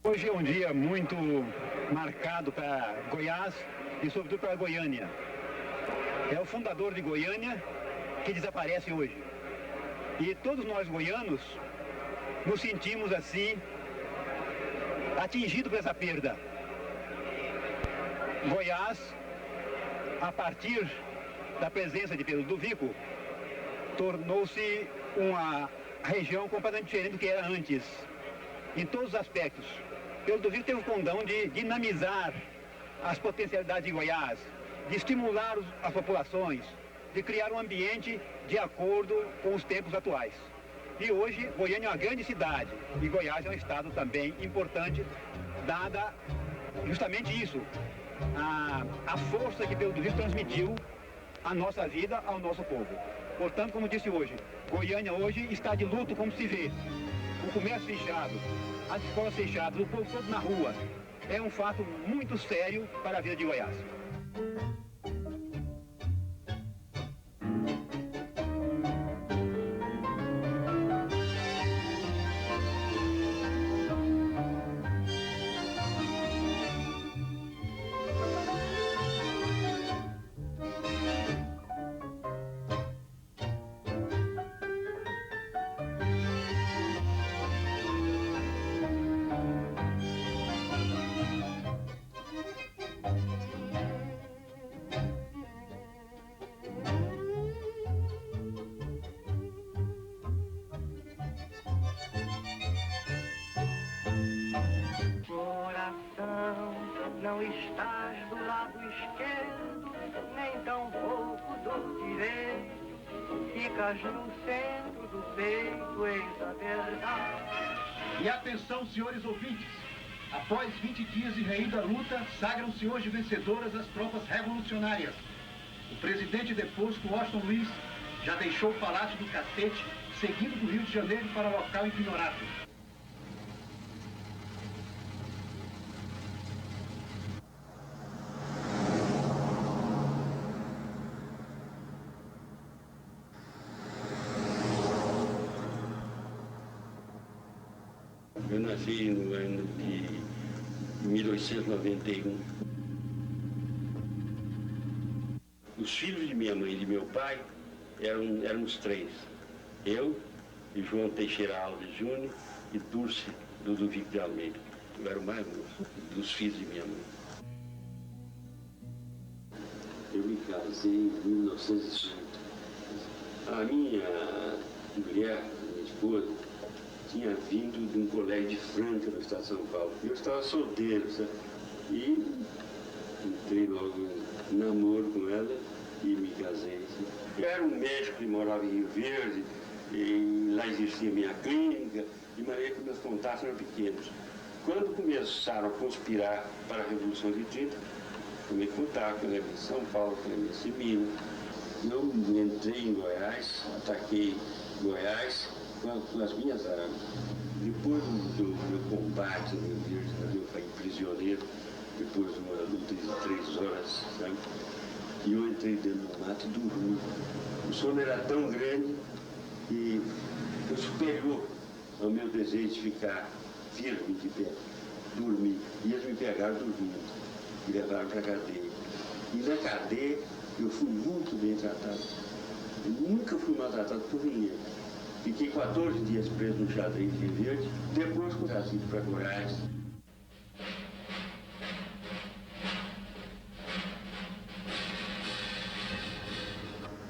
Hoje é um dia muito marcado para Goiás e sobretudo para Goiânia. É o fundador de Goiânia que desaparece hoje. E todos nós goianos nos sentimos assim, atingidos por essa perda. Goiás, a partir da presença de Pedro Ludovico, tornou-se uma região completamente diferente do que era antes, em todos os aspectos. Pedro Ludovico teve o condão de dinamizar as potencialidades de Goiás, de estimular as populações, de criar um ambiente de acordo com os tempos atuais. E hoje, Goiânia é uma grande cidade e Goiás é um estado também importante, dada justamente isso, a força que Pedro Ludovico transmitiu à nossa vida, ao nosso povo. Portanto, como disse hoje, Goiânia hoje está de luto, como se vê. O comércio fechado, as escolas fechadas, o povo todo na rua. É um fato muito sério para a vida de Goiás. Não estás do lado esquerdo, nem tão pouco do direito. Ficas no centro do peito, eis a verdade. E atenção, senhores ouvintes. Após 20 dias de reída luta, sagram-se hoje vencedoras as tropas revolucionárias. O presidente deposto, Washington Luiz, já deixou o Palácio do Catete, seguindo do Rio de Janeiro para local ignorado. Eu nasci no ano de 1891. Os filhos de minha mãe e de meu pai éramos três. Eu, e João Teixeira Alves Júnior e Dulce Ludovico de Almeida. Eu era o mais moço dos filhos de minha mãe. Eu me casei em 1930. A minha mulher, minha esposa, tinha vindo de um colégio de Franca, no estado de São Paulo. Eu estava solteiro, sabe? E entrei logo em namoro com ela e me casei. Eu era um médico que morava em Rio Verde, e lá existia minha clínica, de maneira que meus contatos eram pequenos. Quando começaram a conspirar para a Revolução de 30, tomei contato com a em São Paulo, com a em Minas. Eu entrei em Goiás, ataquei Goiás com as minhas armas. Depois do meu combate no Rio de Janeiro, eu fui prisioneiro, depois de uma luta de 3 horas, sabe? E eu entrei dentro do mato e dormi. O sono era tão grande que foi superior ao meu desejo de ficar firme de pé, dormir. E eles me pegaram dormindo e levaram para a cadeia. E na cadeia eu fui muito bem tratado. Eu nunca fui maltratado por ninguém. Fiquei 14 dias preso no xadrez de Rio Verde, depois fui trazido para Goiás.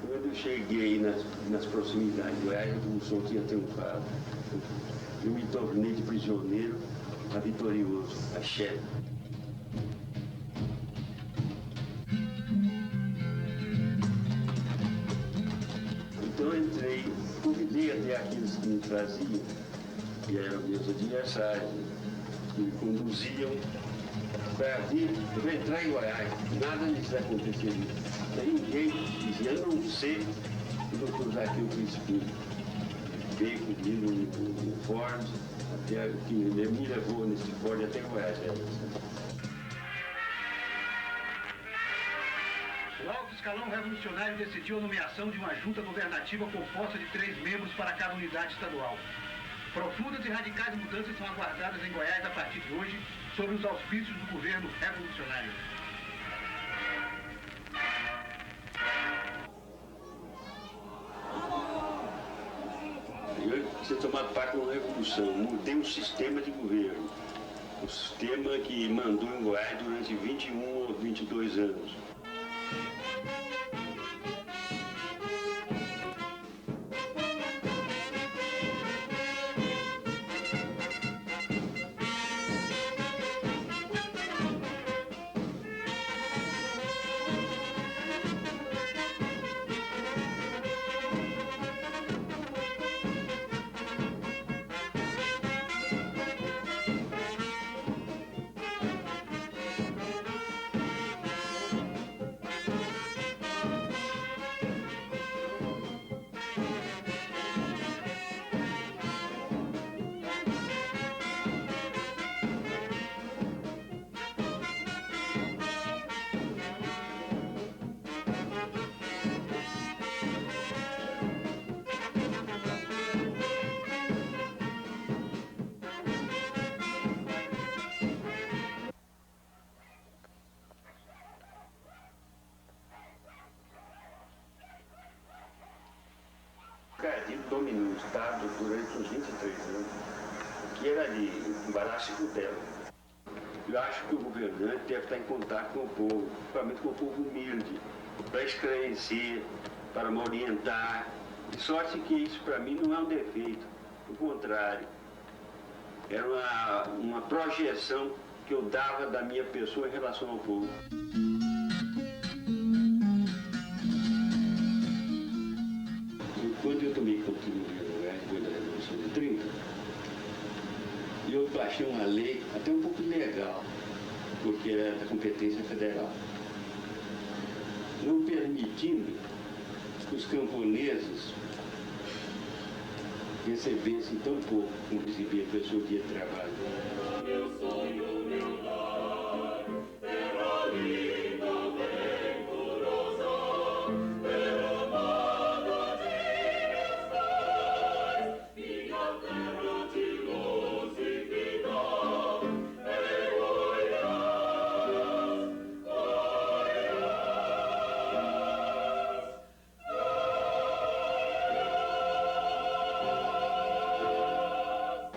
Quando eu cheguei nas proximidades de Goiás, o som tinha triunfado. Eu me tornei de prisioneiro a vitorioso, a chefe. Então eu entrei, convidei até aqueles que me traziam, que eram meus adversários, que me conduziam para vir, para entrar em Goiás. Nada disso aconteceria. Aí ninguém dizia, eu não sei, o doutor Zaqueu Crispim veio comigo no Ford, até que me levou nesse Ford até Goiás. O alto escalão revolucionário decidiu a nomeação de uma junta governativa composta de 3 membros para cada unidade estadual. Profundas e radicais mudanças são aguardadas em Goiás a partir de hoje, sob os auspícios do governo revolucionário. Eu tinha tomado parte de uma revolução, mudei um sistema de governo. Um sistema que mandou em Goiás durante 21 ou 22 anos. O Cadinho dominou o Estado durante uns 23 anos, que era de embaraço e cutela. Eu acho que o governante deve estar em contato com o povo, principalmente com o povo humilde, para esclarecer, para me orientar. De sorte que isso para mim não é um defeito, o contrário. Era uma projeção que eu dava da minha pessoa em relação ao povo. Quando eu tomei conta do governo depois da Revolução de 30, eu baixei uma lei até um pouco ilegal, porque era da competência federal, não permitindo que os camponeses recebessem tão pouco como recebia a pessoa que ia trabalhar. Meu sonho, meu lar, terra linda, venturosa, terra amada de meus pais, minha terra de luz e vida, é Goiás,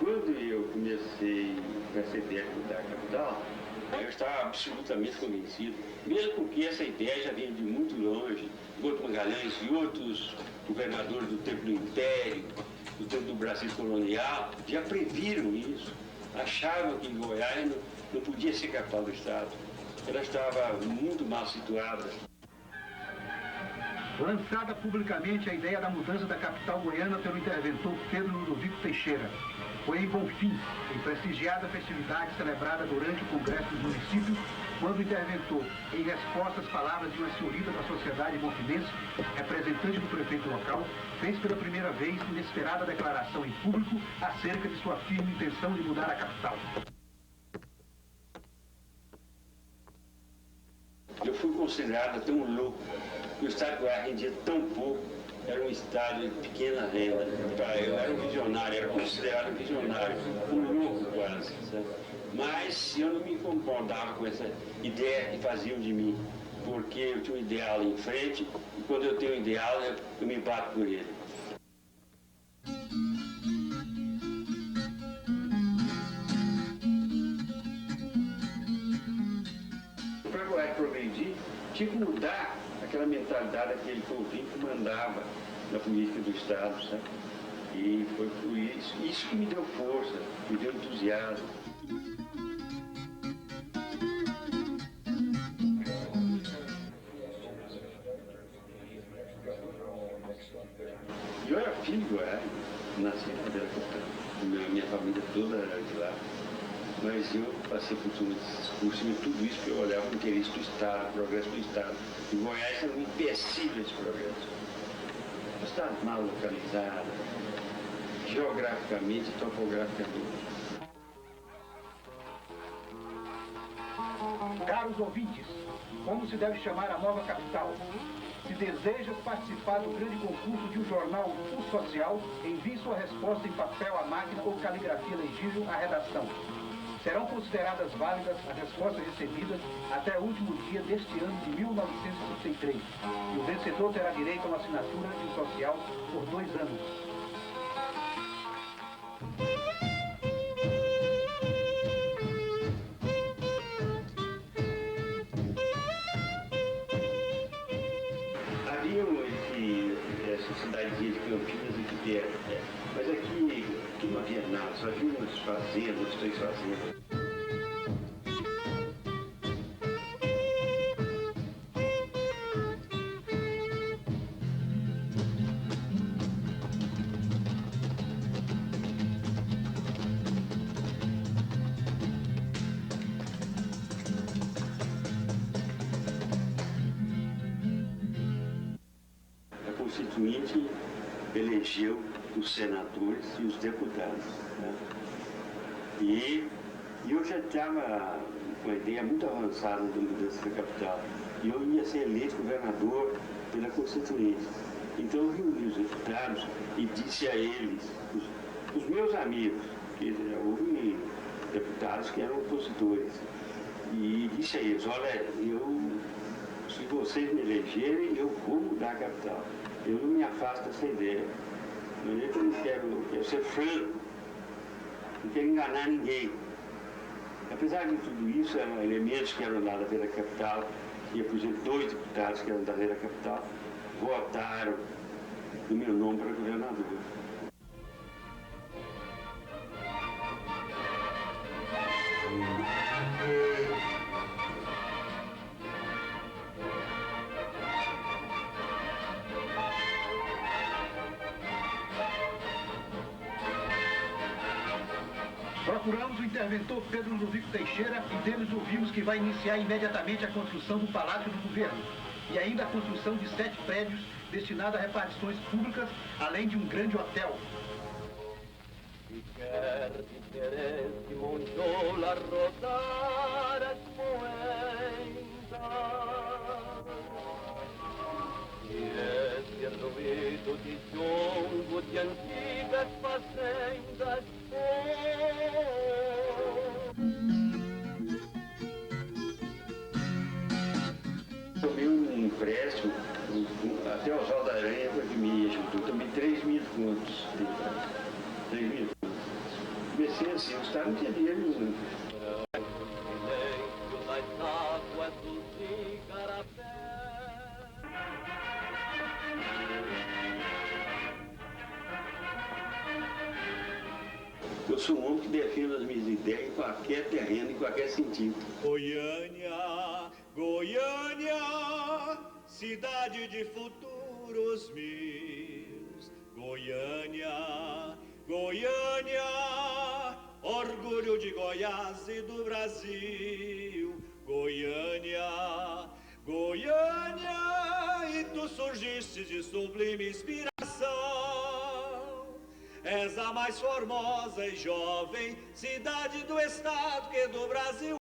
Quando eu comecei a essa ideia de mudar a capital, eu estava absolutamente convencido, mesmo porque essa ideia já vinha de muito longe. Couto Magalhães e outros governadores do tempo do Império, do tempo do Brasil colonial, já previram isso. Achavam que Goiás não podia ser capital do Estado. Ela estava muito mal situada. Lançada publicamente a ideia da mudança da capital goiana pelo interventor Pedro Ludovico Teixeira. Foi em Bonfim, em prestigiada festividade celebrada durante o Congresso dos Municípios, quando o interventor, em resposta às palavras de uma senhorita da sociedade bonfinense, representante do prefeito local, fez pela primeira vez inesperada declaração em público acerca de sua firme intenção de mudar a capital. Eu fui considerado tão louco, que o Estado de Goiás rendia tão pouco, era um Estado de pequena renda. Eu era um visionário, era considerado visionário, um louco quase. Sabe? Mas eu não me incomodava com essa ideia que faziam de mim, porque eu tinha um ideal em frente, e quando eu tenho um ideal, eu me bato por ele. Para Goiás progredir, tinha que mudar aquela mentalidade daquele povinho que mandava na política do Estado, sabe? E foi por isso que me deu força, me deu entusiasmo. Eu era filho de Goiás, nasci na Bela Capital, minha família toda era de lá. Mas eu passei por cima de tudo isso, porque eu olhava o interesse do Estado, o progresso do Estado. E Goiás era um empecilho desse progresso. O Estado mal localizado, geograficamente e topograficamente. Caros ouvintes, como se deve chamar a nova capital? Se deseja participar do grande concurso de um jornal O Social, envie sua resposta em papel à máquina ou caligrafia legível à redação. Serão consideradas válidas as respostas recebidas até o último dia deste ano de 1963. E o vencedor terá direito a uma assinatura de um social por 2 anos. Havia essa cidadezinha de Campinas aqui perto, mas aqui não havia nada, só havia umas fazendas, 3 fazendas. A Constituinte elegeu os senadores e os deputados, né? E eu já estava com a ideia muito avançada da mudança da capital. E eu ia ser eleito governador pela Constituinte. Então eu reuni os deputados e disse a eles, os meus amigos, que houve deputados que eram opositores, e disse a eles, olha, se vocês me elegerem, eu vou mudar a capital. Eu não me afasto dessa ideia. Eu não quero ser franco, não quero enganar ninguém. Apesar de tudo isso, eram elementos que eram lá da Vera Capital, e, por exemplo, 2 deputados que eram da Vera Capital, votaram no meu nome para governador. Procuramos o interventor Pedro Ludovico Teixeira e deles ouvimos que vai iniciar imediatamente a construção do Palácio do Governo e ainda a construção de 7 prédios destinados a repartições públicas, além de um grande hotel. Se quer interesse monjol a rodar as moedas, e esse ruído de jongo de antigas fazendas, Tomei um empréstimo, até o Oswaldo Aranha que me ajudou, tomei 3.000 contos. 3.000 contos. Comecei assim, o Estado não tinha dinheiro nenhum. Eu sou um homem que defende as minhas ideias em qualquer terreno, em qualquer sentido. Goiânia, Goiânia, cidade de futuros meus. Goiânia, Goiânia, orgulho de Goiás e do Brasil. Goiânia, Goiânia, e tu surgiste de sublime inspiração. És a mais formosa e jovem cidade do estado que do Brasil